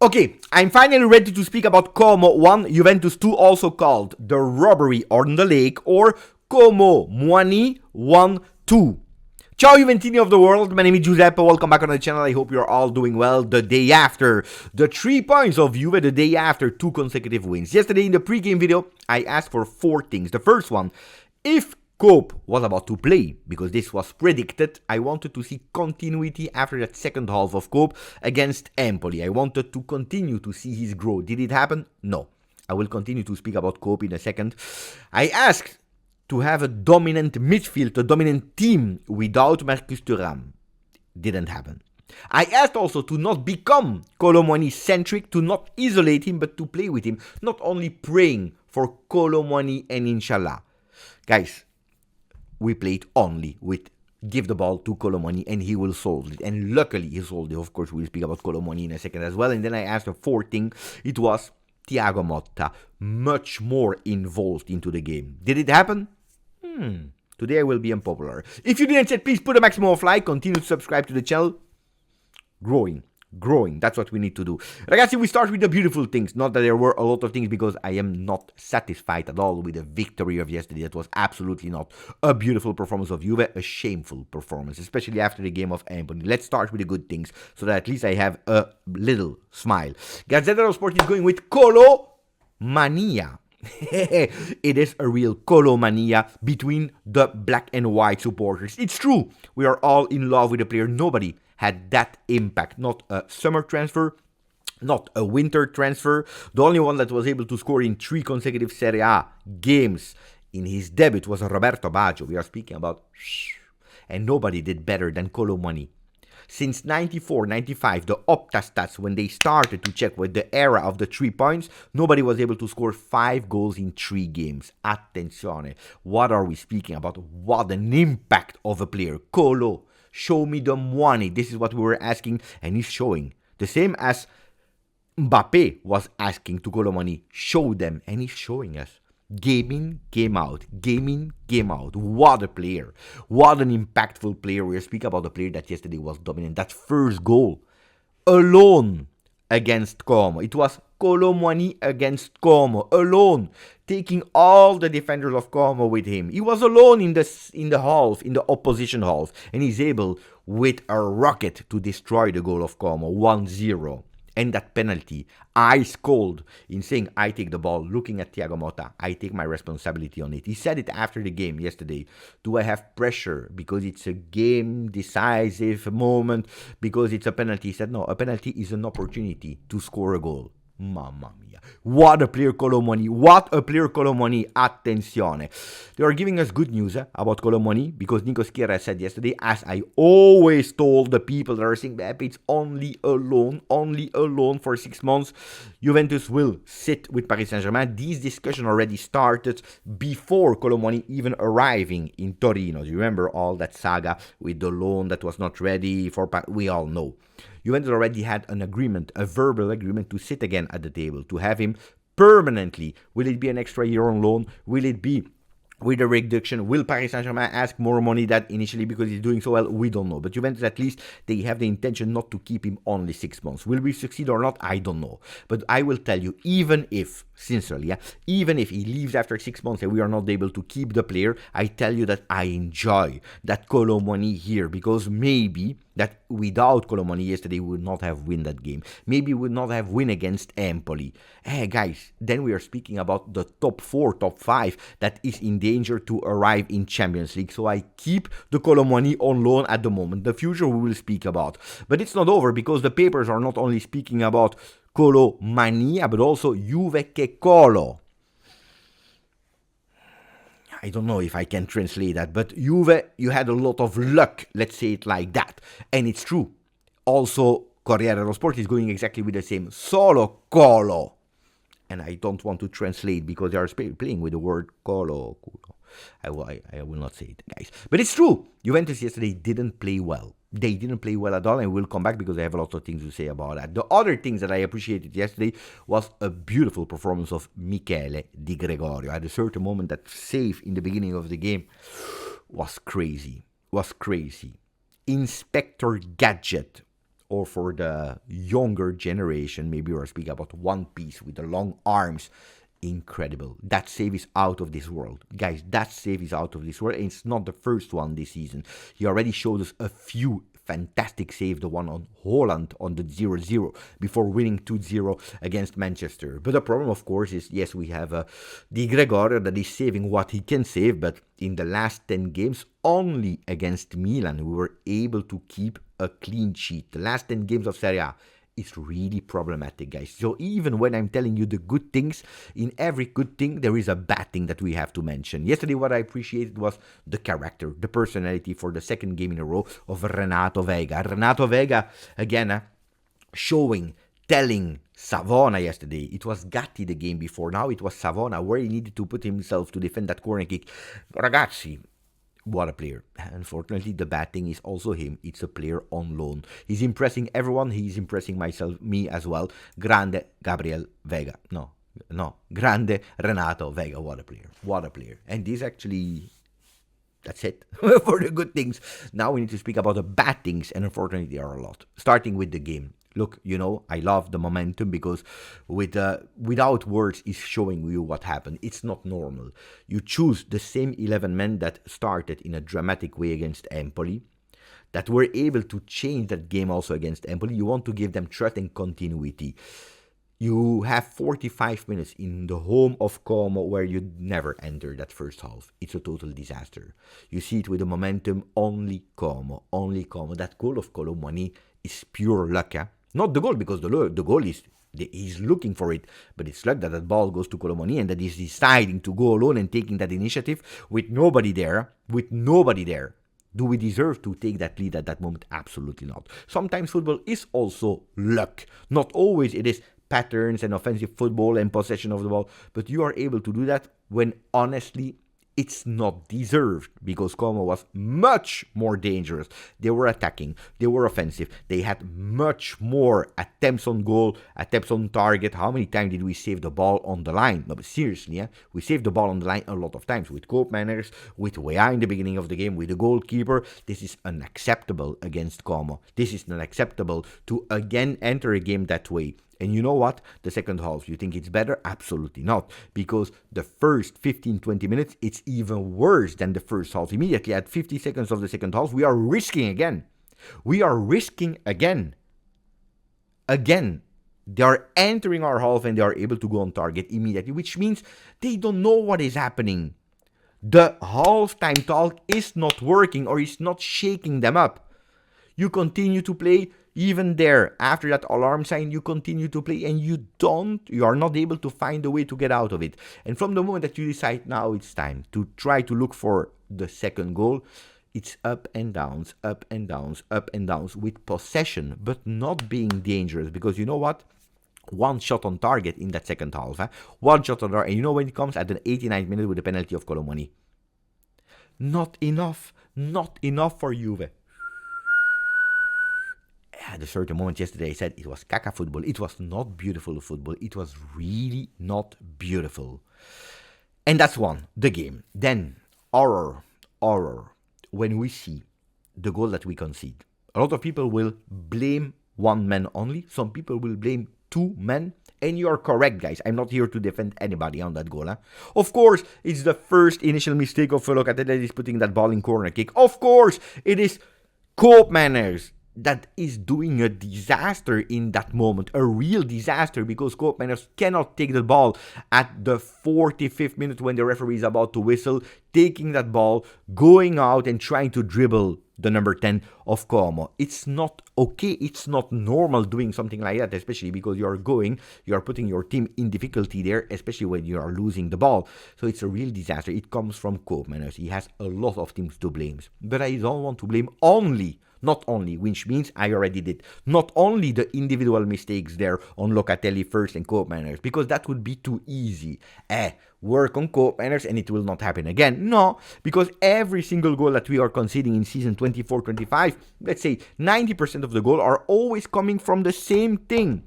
Okay, I'm finally ready to speak about Como 1, Juventus 2, also called the robbery on the lake, or Kolo Muani 1-2. Ciao Juventini of the world, my name is Giuseppe, welcome back on the channel, I hope you're all doing well. The day after the 3 points of Juve, the day after 2 consecutive wins. Yesterday in the pre-game video, I asked for 4 things. The first one, if Koop was about to play, because this was predicted, I wanted to see continuity after that second half of Koop against Empoli. I wanted to continue to see his growth. Did it happen? No. I will continue to speak about Koop in a second. I asked to have a dominant midfield, a dominant team without Marcus Thuram. Didn't happen. I asked also to not become Kolo Muani centric, to not isolate him, but to play with him, not only praying for Kolo Muani and Inshallah. Guys, we played only with give the ball to Kolo Muani and he will solve it. And luckily he solved it. Of course, we'll speak about Kolo Muani in a second as well. And then I asked a fourth thing. It was Thiago Motta much more involved into the game. Did it happen? Today I will be unpopular. If you didn't yet, please put a maximum of like. Continue to subscribe to the channel. Growing, that's what we need to do. Ragazzi, we start with the beautiful things. Not that there were a lot of things, because I am not satisfied at all with the victory of yesterday. That was absolutely not a beautiful performance of Juve, a shameful performance, especially after the game of Empoli. Let's start with the good things, so that at least I have a little smile. Gazzetta dello Sport is going with Kolo Mania. It is a real Kolo Mania between the black and white supporters. It's true, we are all in love with the player. Nobody had that impact. Not a summer transfer, not a winter transfer. The only one that was able to score in 3 consecutive Seriea games in his debut was Roberto Baggio. We are speaking about, and nobody did better than Kolo Muani. Since 94-95, the Opta stats, when they started to check with the era of the 3 points, nobody was able to score 5 goals in 3 games. Attenzione. What are we speaking about? What an impact of a player. Kolo, show me the Muani. This is what we were asking, and he's showing. The same as Mbappe was asking to Kolo Muani. Show them, and he's showing us. Game in, game out. Game in, game out. What a player. What an impactful player. We're speaking about a player that yesterday was dominant. That first goal alone against Como. It was Kolo Muani against Como. Alone. Taking all the defenders of Como with him. He was alone in the half, in the opposition half. And he's able, with a rocket, to destroy the goal of Como. 1-0. And that penalty, ice cold, in saying, I take the ball, looking at Thiago Motta, I take my responsibility on it. He said it after the game yesterday. Do I have pressure because it's a game decisive moment, because it's a penalty? He said, no, a penalty is an opportunity to score a goal. Mamma mia. What a player Kolo Muani. What a player Kolo Muani. Attenzione. They are giving us good news about Kolo Muani, because Nico Schiera said yesterday, as I always told the people that are saying that it's only a loan for 6 months. Juventus will sit with Paris Saint-Germain. These discussions already started before Kolo Muani even arriving in Torino. Do you remember all that saga with the loan that was not ready for we all know. Juventus already had an agreement, a verbal agreement, to sit again at the table, to have him permanently. Will it be an extra year on loan? Will it be with a reduction? Will Paris Saint-Germain ask more money than initially because he's doing so well? We don't know. But Juventus, at least, they have the intention not to keep him only 6 months. Will we succeed or not? I don't know. But I will tell you, even if, sincerely, even if he leaves after 6 months and we are not able to keep the player, I tell you that I enjoy that Kolo Muani here, because maybe that without Kolo Muani yesterday we would not have win that game. Maybe we would not have win against Empoli. Hey guys, then we are speaking about the top 4, top 5 that is in danger to arrive in Champions League. So I keep the Kolo Muani on loan at the moment. The future we will speak about. But it's not over, because the papers are not only speaking about Kolo Mania, but also Juve che Kolo. I don't know if I can translate that, but Juve, you had a lot of luck, let's say it like that. And it's true. Also, Corriere dello Sport is going exactly with the same. Solo Kolo. And I don't want to translate, because they are playing with the word Kolo. I will not say it, guys. But it's true. Juventus yesterday didn't play well. They didn't play well at all, and we'll come back because I have a lot of things to say about that. The other things that I appreciated yesterday was a beautiful performance of Michele Di Gregorio. At a certain moment, that save in the beginning of the game was crazy. Inspector Gadget or for the younger generation, maybe we're speaking about One Piece with the long arms. Incredible. That save is out of this world. Guys, that save is out of this world. And it's not the first one this season. He already showed us a few fantastic saves. The one on Holland on the 0-0 before winning 2-0 against Manchester. But the problem, of course, is, yes, we have Di Gregorio that is saving what he can save. But in the last 10 games, only against Milan, we were able to keep a clean sheet. The last 10 games of Serie A. It's really problematic, guys. So even when I'm telling you the good things, in every good thing, there is a bad thing that we have to mention. Yesterday, what I appreciated was the character, the personality for the second game in a row of Renato Vega. Renato Vega, again, telling Savona yesterday. It was Gatti the game before. Now it was Savona where he needed to put himself to defend that corner kick. Ragazzi, what a player. Unfortunately, the bad thing is also him. It's a player on loan. He's impressing everyone. He's impressing me as well. Grande Gabriel Vega. No. Grande Renato Vega. What a player. What a player. And this actually, that's it for the good things. Now we need to speak about the bad things. And unfortunately, there are a lot. Starting with the game. Look, I love the momentum because without words is showing you what happened. It's not normal. You choose the same 11 men that started in a dramatic way against Empoli, that were able to change that game also against Empoli. You want to give them threat and continuity. You have 45 minutes in the home of Como where you never enter that first half. It's a total disaster. You see it with the momentum, only Como. That goal of Kolo Muani is pure luck. Not the goal, because the goal is, he's looking for it, but it's luck that that ball goes to Kolo Muani and that he's deciding to go alone and taking that initiative with nobody there. Do we deserve to take that lead at that moment? Absolutely not. Sometimes football is also luck. Not always it is patterns and offensive football and possession of the ball, but you are able to do that when honestly it's not deserved, because Como was much more dangerous. They were attacking, they were offensive, they had much more attempts on goal, attempts on target. How many times did we save the ball on the line? No, but seriously, we saved the ball on the line a lot of times with Koopmeiners, with Weah in the beginning of the game, with the goalkeeper. This is unacceptable against Como. This is unacceptable to again enter a game that way. And you know what? The second half, you think it's better? Absolutely not. Because the first 15-20 minutes, it's even worse than the first half. Immediately at 50 seconds of the second half, we are risking again. Again. They are entering our half and they are able to go on target immediately, which means they don't know what is happening. The half-time talk is not working or is not shaking them up. You continue to play. Even there, after that alarm sign, you continue to play and you are not able to find a way to get out of it. And from the moment that you decide now it's time to try to look for the second goal, it's up and downs with possession, but not being dangerous. Because you know what? One shot on target in that second half. One shot on target. And you know when it comes at the 89th minute with the penalty of Kolo Muani? Not enough for Juve. At a certain moment yesterday, I said it was caca football. It was not beautiful football. It was really not beautiful. And that's the game. Then, horror, when we see the goal that we concede. A lot of people will blame one man only. Some people will blame two men. And you are correct, guys. I'm not here to defend anybody on that goal. Of course, it's the first initial mistake of Locatelli that is putting that ball in corner kick. Of course, it is Koopmeiners that is doing a disaster in that moment, a real disaster, because Koopmeiners cannot take the ball at the 45th minute when the referee is about to whistle, taking that ball, going out and trying to dribble the number 10 of Como. It's not okay, it's not normal doing something like that, especially because you are putting your team in difficulty there, especially when you are losing the ball. So it's a real disaster. It comes from Koopmeiners. He has a lot of things to blame, but I don't want to blame not only, which means I already did, not only the individual mistakes there on Locatelli first and Koopmeiners, because that would be too easy. Work on Koopmeiners and it will not happen again. No, because every single goal that we are conceding in season 24-25, let's say 90% of the goal are always coming from the same thing.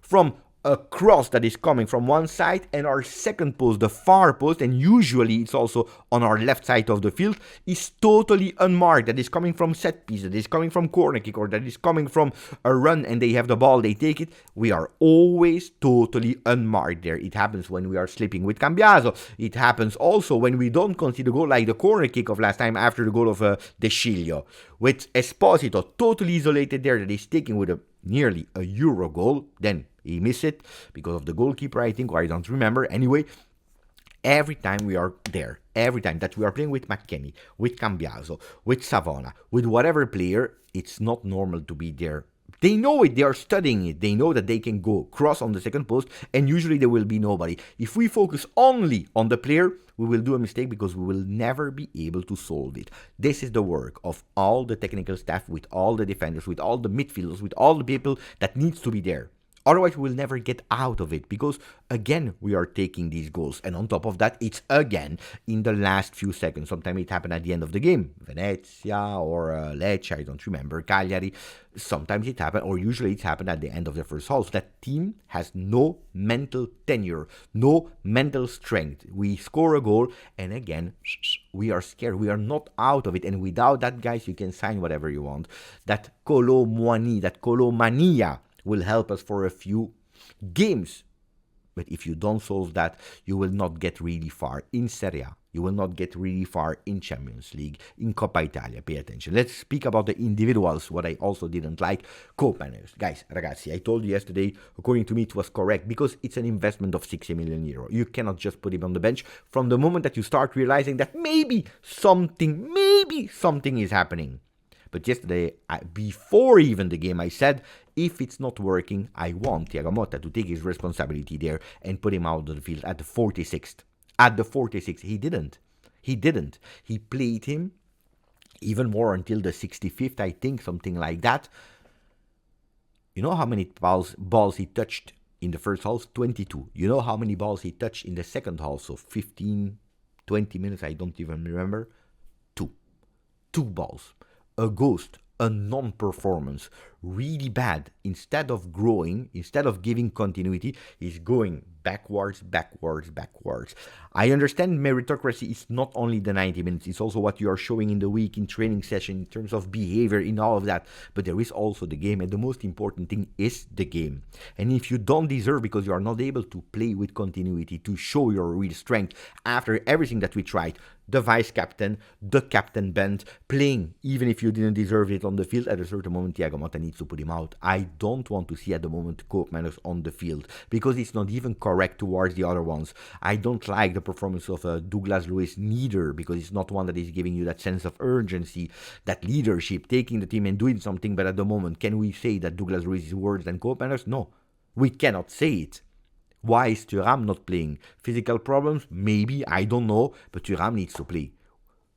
From a cross that is coming from one side, and our second post, the far post, and usually it's also on our left side of the field, is totally unmarked. That is coming from set piece, that is coming from corner kick, or that is coming from a run and they have the ball, they take it. We are always totally unmarked there. It happens when we are sleeping with Cambiaso. It happens also when we don't concede a goal, like the corner kick of last time after the goal of De Sciglio, with Esposito totally isolated there, that is taking with a nearly a Euro goal. Then he missed it because of the goalkeeper, I think, or I don't remember. Anyway, every time we are there, every time that we are playing with McKennie, with Cambiaso, with Savona, with whatever player, it's not normal to be there. They know it, they are studying it, they know that they can go cross on the second post, and usually there will be nobody. If we focus only on the player, we will do a mistake because we will never be able to solve it. This is the work of all the technical staff, with all the defenders, with all the midfielders, with all the people that needs to be there. Otherwise, we will never get out of it because, again, we are taking these goals. And on top of that, it's again in the last few seconds. Sometimes it happened at the end of the game. Venezia or Lecce, I don't remember. Cagliari. Sometimes it happened, or usually it happened at the end of the first half. That team has no mental tenure, no mental strength. We score a goal, and again, we are scared. We are not out of it. And without that, guys, you can sign whatever you want. That Kolo Muani, that Kolo Mania will help us for a few games. But if you don't solve that, you will not get really far in Seriea. You will not get really far in Champions League, in Coppa Italia. Pay attention. Let's speak about the individuals, what I also didn't like. Koopmeiners. Guys, ragazzi, I told you yesterday, according to me, it was correct because it's an investment of 60 million euro. You cannot just put him on the bench from the moment that you start realizing that maybe something is happening. But yesterday, before even the game, I said, if it's not working, I want Thiago Motta to take his responsibility there and put him out of the field at the 46th. At the 46th, he didn't. He played him even more until the 65th, I think, something like that. You know how many balls he touched in the first half? 22. You know how many balls he touched in the second half? So 15, 20 minutes, I don't even remember. 2. 2 balls. A ghost, a non-performance, really bad. Instead of growing, instead of giving continuity, he's going backwards. I understand meritocracy is not only the 90 minutes, it's also what you are showing in the week, in training session, in terms of behavior, in all of that. But there is also the game, and the most important thing is the game. And if you don't deserve, because you are not able to play with continuity, to show your real strength after everything that we tried, the vice captain, the captain band, playing, even if you didn't deserve it on the field, at a certain moment, Thiago Motta needs to put him out. I don't want to see at the moment Koopmeiners on the field, because it's not even correct towards the other ones. I don't like the performance of Douglas Luiz neither, because it's not one that is giving you that sense of urgency, that leadership, taking the team and doing something. But at the moment, can we say that Douglas Luiz is worse than Koopmeiners? No, we cannot say it. Why is Thuram not playing? Physical problems? Maybe, I don't know, but Thuram needs to play.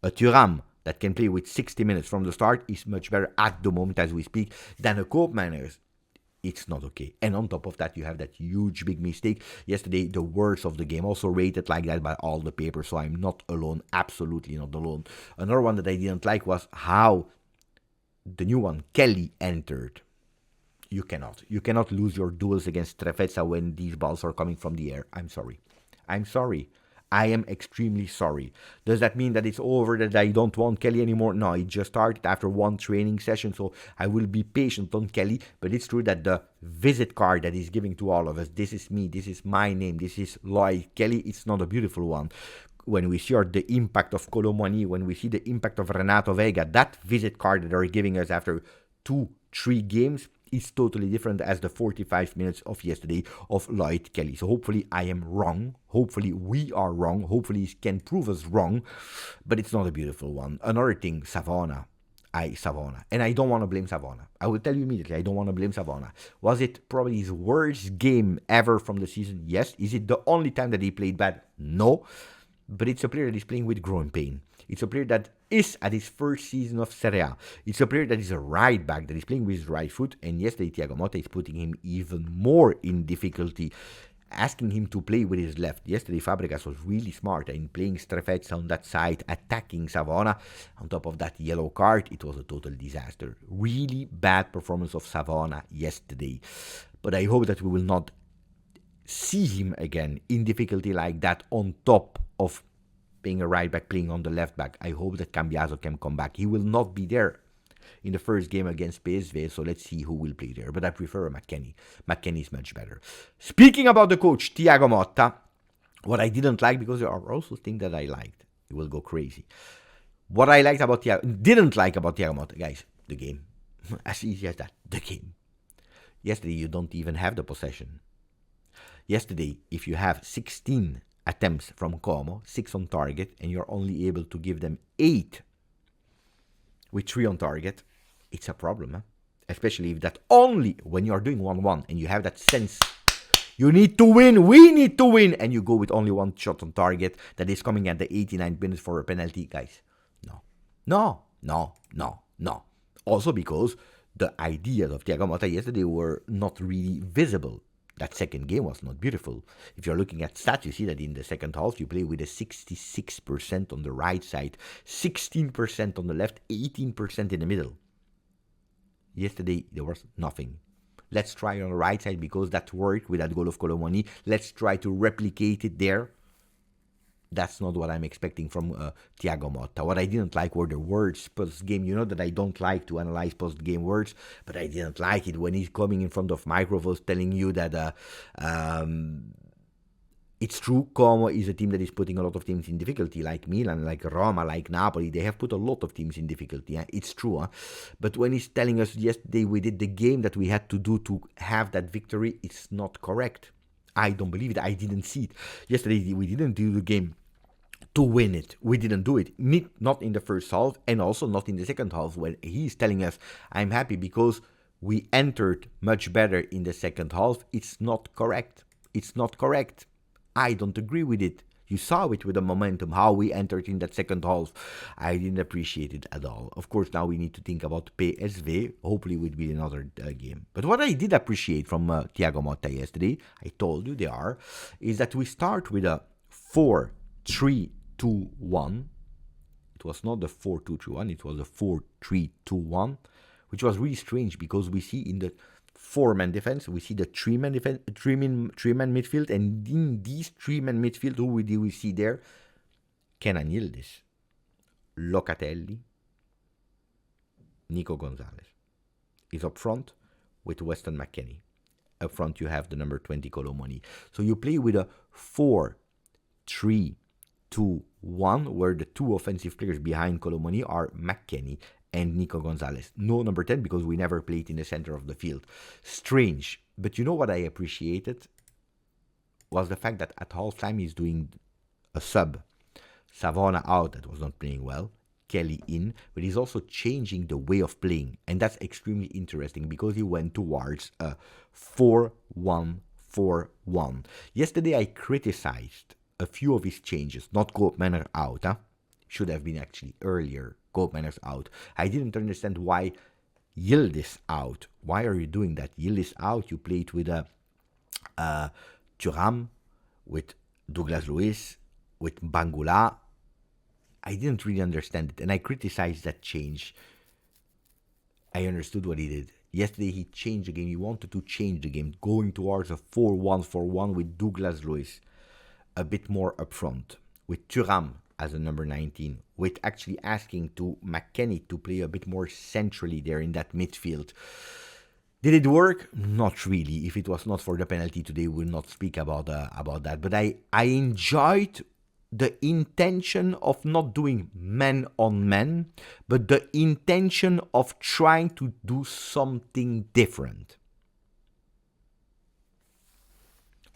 A Thuram that can play with 60 minutes from the start is much better at the moment as we speak than a Koopmeiners. It's not okay. And on top of that, you have that huge big mistake. Yesterday, the worst of the game, also rated like that by all the papers, so I'm not alone, absolutely not alone. Another one that I didn't like was how the new one, Kelly, entered. You cannot lose your duels against Trefezza when these balls are coming from the air. I'm sorry. I am extremely sorry. Does that mean that it's over, that I don't want Kelly anymore? No, it just started after one training session, so I will be patient on Kelly. But it's true that the visit card that he's giving to all of us, this is me, this is my name, this is Lloyd Kelly, it's not a beautiful one. When we see the impact of Kolo Muani, when we see the impact of Renato Vega, that visit card that they're giving us after 2-3 games, is totally different as the 45 minutes of yesterday of Lloyd Kelly. So hopefully I am wrong. Hopefully we are wrong. Hopefully he can prove us wrong. But it's not a beautiful one. Another thing, Savona. And I don't want to blame Savona. I will tell you immediately, I don't want to blame Savona. Was it probably his worst game ever from the season? Yes. Is it the only time that he played bad? No. But it's a player that is playing with growing pain. It's a player that is at his first season of Seriea. It's a player that is a right back, that is playing with his right foot. And yesterday, Thiago Motta is putting him even more in difficulty, asking him to play with his left. Yesterday, Fabregas was really smart in playing Strefezza on that side, attacking Savona. On top of that yellow card, it was a total disaster. Really bad performance of Savona yesterday. But I hope that we will not see him again in difficulty like that on top of being a right back playing on the left back. I hope that Cambiaso can come back. He will not be there in the first game against PSV, so let's see who will play there. But I prefer McKennie. McKennie is much better. Speaking about the coach, Thiago Motta, what I didn't like, because there are also things that I liked. You will go crazy. What I didn't like about Thiago Motta, guys, the game. As easy as that, the game. Yesterday, you don't even have the possession. Yesterday, if you have 16 attempts from Como, 6 on target, and you're only able to give them 8 with 3 on target, it's a problem. Especially if that only when you're doing 1-1 and you have that sense, you need to win, we need to win, and you go with only 1 shot on target that is coming at the 89th minute for a penalty, guys. No. Also because the ideas of Thiago Motta yesterday were not really visible. That second game was not beautiful. If you're looking at stats, you see that in the second half, you play with a 66% on the right side, 16% on the left, 18% in the middle. Yesterday, there was nothing. Let's try on the right side because that worked with that goal of Kolo Muani. Let's try to replicate it there. That's not what I'm expecting from Thiago Motta. What I didn't like were the words post-game. You know that I don't like to analyze post-game words, but I didn't like it when he's coming in front of microphones telling you that it's true, Como is a team that is putting a lot of teams in difficulty, like Milan, like Roma, like Napoli. They have put a lot of teams in difficulty. It's true. But when he's telling us yesterday we did the game that we had to do to have that victory, it's not correct. I don't believe it. I didn't see it. Yesterday we didn't do the game to win it. We didn't do it. Not in the first half and also not in the second half when he's telling us, I'm happy because we entered much better in the second half. It's not correct. It's not correct. I don't agree with it. You saw it with the momentum, how we entered in that second half. I didn't appreciate it at all. Of course, now we need to think about PSV. Hopefully, it will be another game. But what I did appreciate from Thiago Motta yesterday, I told you they are, is that we start with a 4-3-2-1. It was not the 4-2-3-1, it was a 4-3-2-1, which was really strange because we see in the 4-man defense, we see the 3-man defense, 3-man midfield, and in these 3-man midfield, who do we see there? Kenan Yildiz, Locatelli, Nico Gonzalez is up front with Weston McKennie. Up front, you have the number 20 Kolo Muani. So you play with a 4-3-2-1, where the 2 offensive players behind Kolo Muani are McKennie and Nico Gonzalez. No number 10 because we never played in the center of the field. Strange. But you know what I appreciated? Was the fact that at halftime he's doing a sub. Savona out, that was not playing well. Kelly in, but he's also changing the way of playing. And that's extremely interesting because he went towards a 4-1-4-1. Yesterday I criticized a few of his changes. Not Koopmeiners out, should have been actually earlier. Koopmeiners out. I didn't understand why Yildiz out. Why are you doing that? Yildiz out. You played with Thuram, with Douglas Luiz, with Bangula. I didn't really understand it, and I criticized that change. I understood what he did. Yesterday he changed the game. He wanted to change the game, going towards a 4-1-4-1 with Douglas Luiz a bit more up front, with Thuram as a number 19, with actually asking to McKennie to play a bit more centrally there in that midfield. Did it work? Not really. If it was not for the penalty today, we will not speak about that. But I enjoyed the intention of not doing man on man, but the intention of trying to do something different.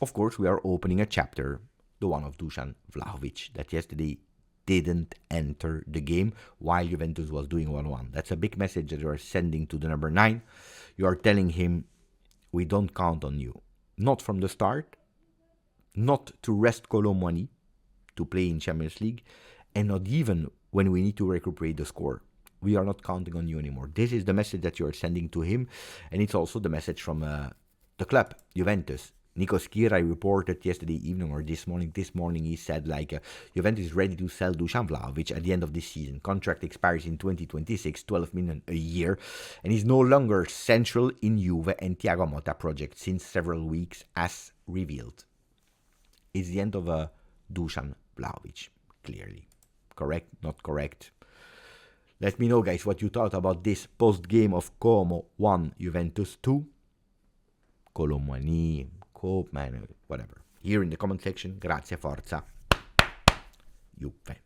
Of course, we are opening a chapter, the one of Dusan Vlahovic, that yesterday didn't enter the game while Juventus was doing 1-1. That's a big message that you are sending to the number 9. You are telling him, we don't count on you. Not from the start, not to rest Kolo Muani to play in Champions League, and not even when we need to recuperate the score. We are not counting on you anymore. This is the message that you are sending to him, and it's also the message from the club, Juventus. Nico Schira reported yesterday evening or this morning he said Juventus is ready to sell Dusan Vlahovic at the end of this season. Contract expires in 2026, 12 million a year, and he's no longer central in Juve and Thiago Motta project since several weeks, as revealed. It's the end of Dusan Vlahovic, clearly. Correct, not correct? Let me know, guys, what you thought about this post-game of Como 1, Juventus 2. Kolo Muani, Koopmeiners, whatever. Here in the comment section. Grazie, forza. Juve.